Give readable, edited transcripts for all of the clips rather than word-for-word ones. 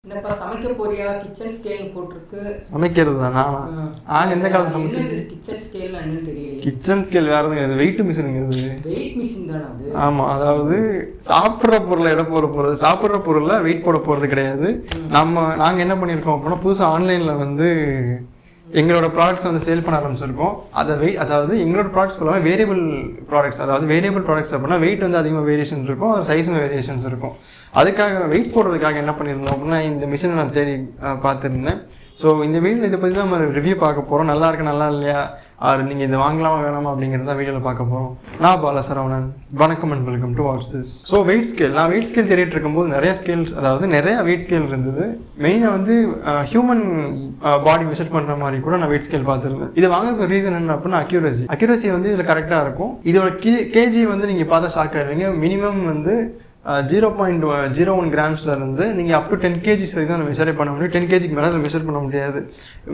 என்னப்பா சமைக்க போறியா? கிச்சன் ஸ்கேல் போட்டிருக்கு. சமைக்கிறது தானா? எந்த காலத்தில் சமைச்சு கிச்சன் ஸ்கேல் என்னன்னு தெரியல. கிச்சன் ஸ்கேல் வேறு இது வெயிட் மிஷினுங்கிறது. வெயிட் மிஷின் தானே அது? ஆமாம், அதாவது சாப்பிட்ற பொருளை இடம் போட போகிறது, சாப்பிட்ற பொருளில் வெயிட் போட போகிறது கிடையாது. நாங்கள் என்ன பண்ணியிருக்கோம் அப்படின்னா, புதுசாக ஆன்லைனில் வந்து எங்களோட ப்ராடக்ட்ஸ் வந்து சேல் பண்ண ஆரம்பிச்சிருக்கோம். அதாவது எங்களோட ப்ராடக்ட்ஸ் ஃபுல்லாக வேரியபிள் ப்ராடக்ட்ஸ். அதாவது வேரியபிள் ப்ராடக்ட்ஸ் அப்படின்னா வெயிட் வந்து அதிகமாக வேரியேஷன் இருக்கும், சைஸும் வேரியேஷன்ஸ் இருக்கும். அதுக்காக வெயிட் போடுறதுக்காக என்ன பண்ணியிருந்தோம் அப்படின்னா, இந்த மிஷினை நான் தேடி பார்த்துருந்தேன். ஸோ இந்த வீடியோவில் இதை பற்றி தான் நம்ம ரிவ்யூ பார்க்க போகிறோம். நல்லா இருக்கு நல்லா இல்லையா, நீங்கள் இதை வாங்கலாமா வேணாமா அப்படிங்கிறத வீடியோவில் பார்க்க போகிறோம். நான் பாலா சரவணன். வணக்கம் and welcome to watch this. So wait scale, நான் வெயிட் ஸ்கேல் தேடிட்டு இருக்கும்போது நிறைய ஸ்கேல்ஸ், அதாவது நிறைய வெயிட் ஸ்கேல் இருந்தது. மெயினாக வந்து ஹியூமன் பாடி மெஷர் பண்ணுற மாதிரி கூட நான் வெயிட் ஸ்கேல் பார்த்துருந்தேன். இது வாங்குறதுக்கு ரீசன் என்ன அப்படின்னா அக்யூரசி வந்து இதில் கரெக்டாக இருக்கும். இதோட கேஜி வந்து நீங்கள் பார்த்தா ஷாக் ஆகிடுவீங்க. மினிமம் வந்து 0.01 கிராம்ஸ்லேருந்து நீங்கள் அப் டு 10 kgs வரைக்கும் தான் மெஷரே பண்ண முடியும். 10 kgக்கு மேலே அதை மெஷர் பண்ண முடியாது.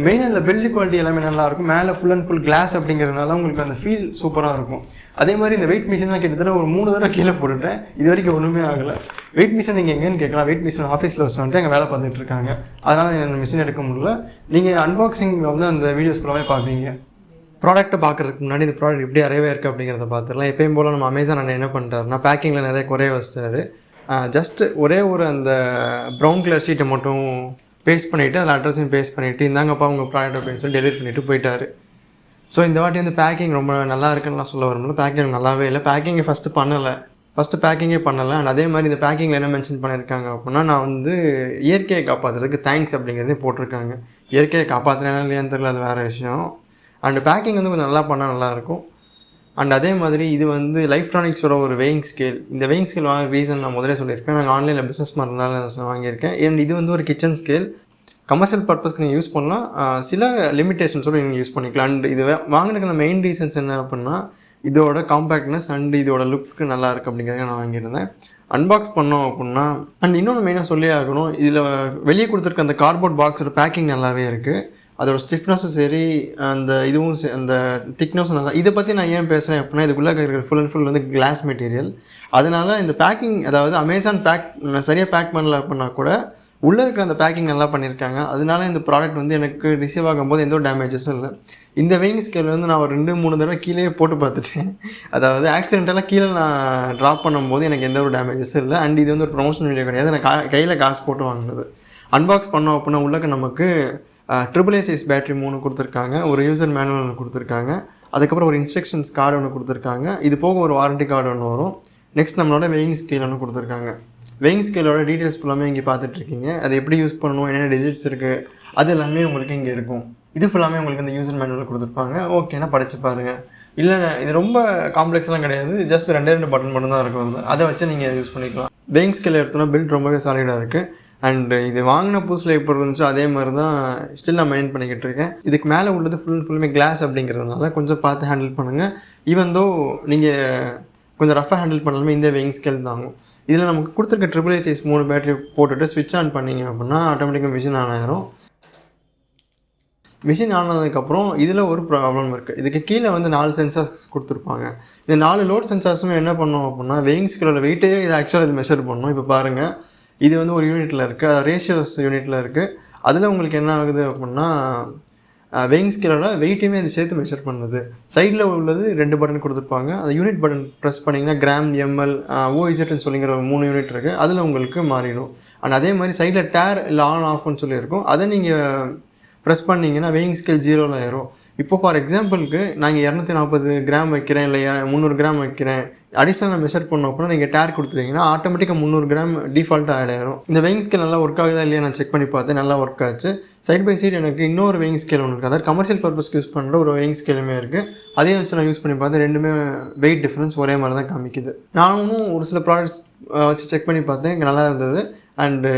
மெயினாக இந்த பில்டு குவாலிட்டி எல்லாமே நல்லாயிருக்கும். மேலே ஃபுல் அண்ட் ஃபுல் கிளாஸ் அப்படிங்கிறதுனால உங்களுக்கு அந்த ஃபீல் சூப்பராக இருக்கும். அதே மாதிரி இந்த வெயிட் மிஷின்லாம் கிட்டத்தட்ட ஒரு 3 தடவை கீழே போட்டுட்டேன். இது வரைக்கும் ஒன்றுமே ஆகலை. வெயிட் மிஷின் நீங்கள் எங்கேன்னு கேட்கலாம். வெயிட் மிஷின் ஆஃபீஸில் வந்துட்டு எங்கள் வேலை பார்த்துட்டு இருக்காங்க. அதனால் அந்த மிஷின் எடுக்க முடியல. நீங்கள் அன்பாக்சிங்கில் வந்து அந்த வீடியோஸ் ஃபுல்லாமே பார்ப்பீங்க. ப்ராடக்ட்டை பார்க்குறதுக்கு முன்னாடி இந்த ப்ராடக்ட் எப்படி அரைவே இருக்குது அப்படிங்கிறத பார்த்துடலாம். எப்பயும் போல் நம்ம அமேசான் அண்ணன் என்ன பண்ணிட்டாருன்னா, பேக்கிங்கில் நிறைய குறைய வச்சிட்டாரு. ஜஸ்ட் ஒரே ஒரு அந்த ப்ரௌன் கலர் ஷீட்டை மட்டும் பேஸ்ட் பண்ணிவிட்டு அதில் அட்ரஸையும் பேஸ்ட் பண்ணிவிட்டு இந்தாங்கப்பா உங்கள் ப்ராடக்ட் அப்படின்னு சொல்லி டெலிவரி பண்ணிவிட்டு போயிட்டார். ஸோ இந்த வாட்டி வந்து பேக்கிங் ரொம்ப நல்லா இருக்குன்னு சொல்ல வரும்போது பேக்கிங் நல்லாவே இல்லை. பேக்கிங்கை ஃபஸ்ட்டு பேக்கிங்கே பண்ணலை. அண்ட் அதே மாதிரி இந்த பேக்கிங்கில் என்ன மென்ஷன் பண்ணியிருக்காங்க அப்படின்னா, நான் வந்து இயற்கையை காப்பாற்றுறதுக்கு தேங்க்ஸ் அப்படிங்கிறதே போட்டிருக்காங்க. இயற்கையை காப்பாற்றுறேன்னா இல்லையான்னு தெரியல, அது வேறு விஷயம். அண்ட் பேக்கிங் வந்து கொஞ்சம் நல்லா பண்ணால் நல்லாயிருக்கும். அண்ட் அதே மாதிரி இது வந்து லைஃப்ட்ரானிக்ஸோட ஒரு வெயிங் ஸ்கேல். இந்த வெயிங் ஸ்கேல் வாங்க ரீசன் நான் முதலே சொல்லியிருக்கேன். நாங்கள் ஆன்லைனில் பிஸ்னஸ் பண்ணுறதுனால வாங்கியிருக்கேன். அண்ட் இது வந்து ஒரு கிச்சன் ஸ்கேல். கமர்ஷியல் பர்பஸ்க்கு நீங்கள் யூஸ் பண்ணலாம், சில லிமிட்டேஷன்ஸோடு நீங்கள் யூஸ் பண்ணிக்கலாம். அண்ட் இது வாங்கினதுக்கு மெயின் ரீசன்ஸ் என்ன அப்படின்னா, இதோட காம்பேக்ட்னஸ் அண்ட் இதோட லுக்கு நல்லா இருக்குது அப்படிங்கிறத நான் வாங்கியிருந்தேன். அன்பாக்ஸ் பண்ணோம் அப்படின்னா, அண்ட் இன்னொன்று மெயினாக சொல்லி ஆகணும், இதில் வெளியே கொடுத்துருக்க அந்த கார்ட்போர்ட் பாக்ஸோட பேக்கிங் நல்லாவே இருக்குது. அதோட ஸ்டிஃப்னஸும் சரி, அந்த இதுவும் அந்த திக்னஸும் நல்லா. இதை பற்றி நான் ஏன் பேசுகிறேன் அப்படின்னா, இதுக்குள்ளே இருக்கிற ஃபுல் அண்ட் ஃபுல் வந்து கிளாஸ் மெட்டீரியல். அதனால் இந்த பேக்கிங், அதாவது அமேசான் சரியாக பேக் பண்ணல அப்படின்னா கூட உள்ளே இருக்கிற அந்த பேக்கிங் நல்லா பண்ணியிருக்காங்க. அதனால இந்த ப்ராடக்ட் வந்து எனக்கு ரிசீவ் ஆகும்போது எந்த ஒரு டேமேஜஸும் இல்லை. இந்த வெயிங் ஸ்கேல் வந்து நான் ஒரு 2-3 தடவை கீழே போட்டு பார்த்துட்டேன். அதாவது ஆக்சிடென்டெல்லாம் கீழே நான் ட்ராப் பண்ணும்போது எனக்கு எந்த ஒரு டேமேஜஸும் இல்லை. அண்ட் இது வந்து ஒரு ப்ரொமோஷன் வீடியோ கிடையாது, நான் கையில் காசு போட்டு வாங்கினது. அன்பாக்ஸ் பண்ணோம் அப்படின்னா உள்ளே நமக்கு AAA சைஸ் பேட்டரி 3 கொடுத்துருக்காங்க, ஒரு யூசர் மேனுவல் ஒன்று கொடுத்துருக்காங்க, அதுக்கப்புறம் ஒரு இன்ஸ்ட்ரக்ஷன்ஸ் கார்டு ஒன்று கொடுத்துருக்காங்க. இது போக ஒரு வாரண்டி கார்டு ஒன்று வரும். நெக்ஸ்ட் நம்மளோட வெயிங் ஸ்கேல் ஒன்று கொடுத்துருக்காங்க. வெயிங் ஸ்கேலோட டீட்டெயில்ஸ் ஃபுல்லாமே இங்கே பார்த்துட்ருக்கீங்க. அது எப்படி யூஸ் பண்ணணும், என்னென்ன டிஜிட்ஸ் இருக்குது, அது எல்லாமே உங்களுக்கு இங்கே இருக்கும். இது ஃபுல்லாமே உங்களுக்கு இந்த யூசர் மேனுவல் கொடுத்துருப்பாங்க. ஓகேனா படித்து பாருங்கள். இல்லை இது ரொம்ப காம்ப்ளெக்ஸ்லாம் கிடையாது, ஜஸ்ட் 2 பட்டன் மட்டும் தான் இருக்கும். அதை வச்சு நீங்கள் யூஸ் பண்ணிக்கலாம். வெயிங் ஸ்கேல் எடுத்தோன்னா பில்ட் ரொம்பவே சாலிடாக இருக்குது. அண்டு இது வாங்கின புதுசில் எப்படி இருந்துச்சோ அதே மாதிரி தான் ஸ்டில் நான் மெயின்டைன் பண்ணிக்கிட்டு இருக்கேன். இதுக்கு மேலே உள்ளது ஃபுல்லுமே கிளாஸ் அப்படிங்கிறதுனால கொஞ்சம் பார்த்து ஹேண்டில் பண்ணுங்கள். ஈவன் தோ நீங்கள் கொஞ்சம் ரஃபாக ஹேண்டில் பண்ணாலுமே இந்த வெயிங் ஸ்கேல் தாங்கும். இதில் நமக்கு கொடுத்துருக்க AAA சைஸ் 3 பேட்டரி போட்டுட்டு ஸ்விட்ச் ஆன் பண்ணிங்க அப்படின்னா ஆட்டோமேட்டிக்காக மிஷின் ஆன் ஆகிரும். மிஷின் ஆன் ஆனதுக்கப்புறம் இதில் ஒரு ப்ராப்ளம் இருக்குது. இதுக்கு கீழே வந்து 4 சென்சார்ஸ் கொடுத்துருப்பாங்க. இந்த 4 லோட் சென்சார்ஸுமே என்ன பண்ணோம் அப்படின்னா, வெயிங் ஸ்கேலோட வெயிட்டே இது ஆக்சுவலாக இது மெஷர் பண்ணணும். இப்போ பாருங்கள், இது வந்து ஒரு யூனிட்டில் இருக்குது, ரேஷியோஸ் யூனிட்டில் இருக்குது. அதில் உங்களுக்கு என்ன ஆகுது அப்படின்னா, வெயிங் ஸ்கேலோட வெயிட்டையுமே அது சேர்த்து மெஷர் பண்ணுது. சைடில் உள்ளது 2 பட்டன் கொடுத்துருப்பாங்க. அந்த யூனிட் பட்டன் ப்ரெஸ் பண்ணிங்கன்னா கிராம், எம்எல், OZன்னு சொல்லிங்கிற ஒரு 3 யூனிட் இருக்குது. அதில் உங்களுக்கு மாறிடும். அண்ட் அதே மாதிரி சைடில் டேர் இல்லை ஆன் ஆஃப்னு சொல்லியிருக்கும். அதை நீங்கள் ப்ரெஸ் பண்ணிங்கன்னா வெயிங் ஸ்கேல் 0 ஆயிரும். இப்போ ஃபார் எக்ஸாம்பிளுக்கு நாங்கள் 240 கிராம் வைக்கிறேன், இல்லை 300 கிராம் வைக்கிறேன், அடிஷனலாக மெஷர் பண்ணோம் அப்படின்னா நீங்கள் டேர் கொடுத்துட்டீங்கன்னா ஆட்டோமேட்டிக்காக 300 கிராம் டிஃபால்ட்டாக ஆட் ஆயிரும். இந்த வெயிங் ஸ்கேல் நல்லா ஒர்க் ஆகுதா இல்லையா நான் செக் பண்ணி பார்த்தேன், நல்லா ஒர்க் ஆச்சு. சைட் பை சைடு எனக்கு இன்னொரு வெயிங் ஸ்கேல் ஒன்று இருக்குது, அதாவது கமர்ஷியல் பர்பஸ்க்கு யூஸ் பண்ணுற ஒரு வெயிங் ஸ்கேலுமே இருக்குது. அதையும் வச்சு நான் யூஸ் பண்ணி பார்த்தேன். ரெண்டுமே வெயிட் டிஃப்ரென்ஸ் ஒரே மாதிரி தான் காமிக்குது. நானும் ஒரு சில ப்ராடக்ட்ஸ் வச்சு செக் பண்ணி பார்த்தேன், இங்கே நல்லா இருந்தது. அண்டு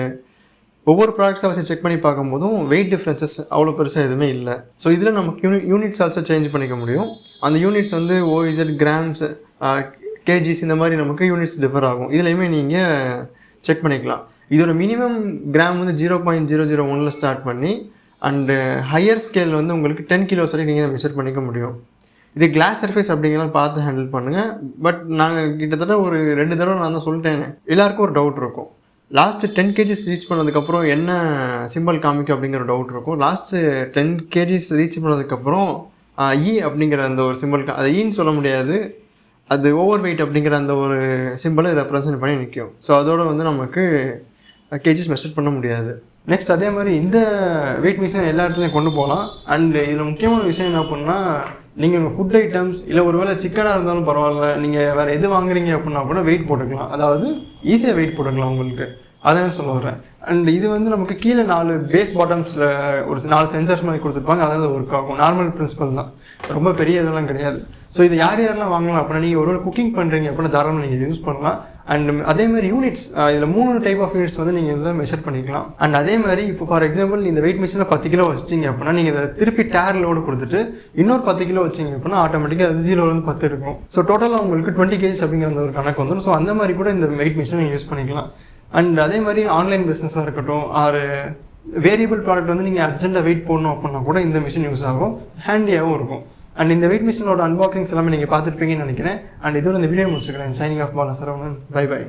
ஒவ்வொரு ப்ராடக்ட்ஸை வச்சு செக் பண்ணி பார்க்கும்போதும் வெயிட் டிஃப்ரென்சஸ் அவ்வளோ பெருசாக எதுவுமே இல்லை. ஸோ இதில் நமக்கு யூனிட்ஸ் ஆல்சோ சேஞ்ச் பண்ணிக்க முடியும். அந்த யூனிட்ஸ் வந்து OZ, கிராம்ஸ், கேஜிஸ் இந்த மாதிரி நமக்கு யூனிட்ஸ் டிஃபர் ஆகும். இதுலையுமே நீங்கள் செக் பண்ணிக்கலாம். இதோட மினிமம் கிராம் வந்து 0.001 ஸ்டார்ட் பண்ணி அண்டு ஹையர் ஸ்கேல் வந்து உங்களுக்கு 10 கிலோஸ் வரைக்கும் நீங்கள் மெஷர் பண்ணிக்க முடியும். இது கிளாஸ் சர்ஃபேஸ் அப்படிங்கிறலாம் பார்த்து ஹேண்டில் பண்ணுங்கள். பட் நாங்கள் கிட்டத்தட்ட ஒரு 2 தடவை நான் தான் சொல்லிட்டேன். எல்லாருக்கும் ஒரு டவுட் இருக்கும், லாஸ்ட்டு 10 கேஜிஸ் ரீச் பண்ணதுக்கப்புறம் என்ன சிம்பிள் காமிக்கும் அப்படிங்கிற டவுட் இருக்கும். லாஸ்ட்டு 10 கேஜிஸ் ரீச் பண்ணதுக்கப்புறம் அப்படிங்கிற அந்த ஒரு சிம்பிள், அது ஈன்னு சொல்ல முடியாது, அது ஓவர் வெயிட் அப்படிங்கிற அந்த ஒரு சிம்பிளை ரெப்ரசன்ட் பண்ணி நிற்கும். ஸோ அதோட வந்து நமக்கு கேஜிஸ் மெஷர் பண்ண முடியாது. நெக்ஸ்ட் அதே மாதிரி இந்த வெயிட் மிஷின் எல்லா இடத்துலையும் கொண்டு போகலாம். அண்ட் இதில் முக்கியமான விஷயம் என்ன அப்படின்னா, நீங்கள் உங்கள் ஃபுட் ஐட்டம்ஸ் இல்லை ஒரு வேளை சிக்கனாக இருந்தாலும் பரவாயில்ல, நீங்கள் வேறு எது வாங்குறீங்க அப்படின்னா கூட வெயிட் போட்டுக்கலாம். அதாவது ஈஸியாக வெயிட் போட்டுக்கலாம் உங்களுக்கு. அதான் சொல்ல வரேன். அண்ட் இது வந்து நமக்கு கீழே 4 பேஸ் பாட்டம்ஸில் ஒரு 4 சென்சர்ஸ் மாதிரி கொடுத்துருப்பாங்க. அதாவது ஒர்க் ஆகும். நார்மல் பிரின்சிபல் தான், ரொம்ப பெரிய இதெல்லாம் கிடையாது. ஸோ இது யாரெல்லாம் வாங்கலாம் அப்படின்னா, நீங்கள் ஒரு குக்கிங் பண்ணுறீங்க அப்படின்னா தாராளமாக நீங்கள் யூஸ் பண்ணலாம். அண்ட் அதே மாதிரி யூனிட்ஸ், இதில் 3 டைப் ஆஃப் யூனிட்ஸ் வந்து நீங்கள் இதில் மெஷர் பண்ணிக்கலாம். அண்ட் அதே மாதிரி இப்போ ஃபார் எக்ஸாம்பிள் இந்த வெயிட் மிஷினில் 10 கிலோ வச்சிங்க அப்படின்னா, நீங்கள் இதை திருப்பி டேர்லோடு கொடுத்துட்டு இன்னொரு 10 கிலோ வச்சிங்க அப்படின்னா ஆட்டோமேட்டிக்காக அது 0லேருந்து 10 இருக்கும். ஸோ டோட்டலாக உங்களுக்கு 20 கேஜிஸ் அப்படிங்கிற ஒரு கணக்கு வந்துடும். ஸோ அந்த மாதிரி கூட இந்த வெயிட் மிஷினை நீங்கள் யூஸ் பண்ணிக்கலாம். அண்ட் அதே மாதிரி ஆன்லைன் பிஸ்னஸாக இருக்கட்டும், ஆர் வேரியபிள் ப்ராடக்ட் வந்து நீங்கள் அர்ஜென்ட்டாக வெயிட் போடணும் அப்படின்னா கூட இந்த மிஷின் யூஸ் ஆகும், ஹேண்டியாகவும் இருக்கும். அண்ட் இந்த வெயிட் மிஷினோட அன்பாக்சிங்ஸ் எல்லாமே நீங்கள் பார்த்துருப்பீங்கன்னு நினைக்கிறேன். அண்ட் இதோட இந்த வீடியோ முடிச்சுக்கிறேன். Signing off Bala Saravanan. Bye by.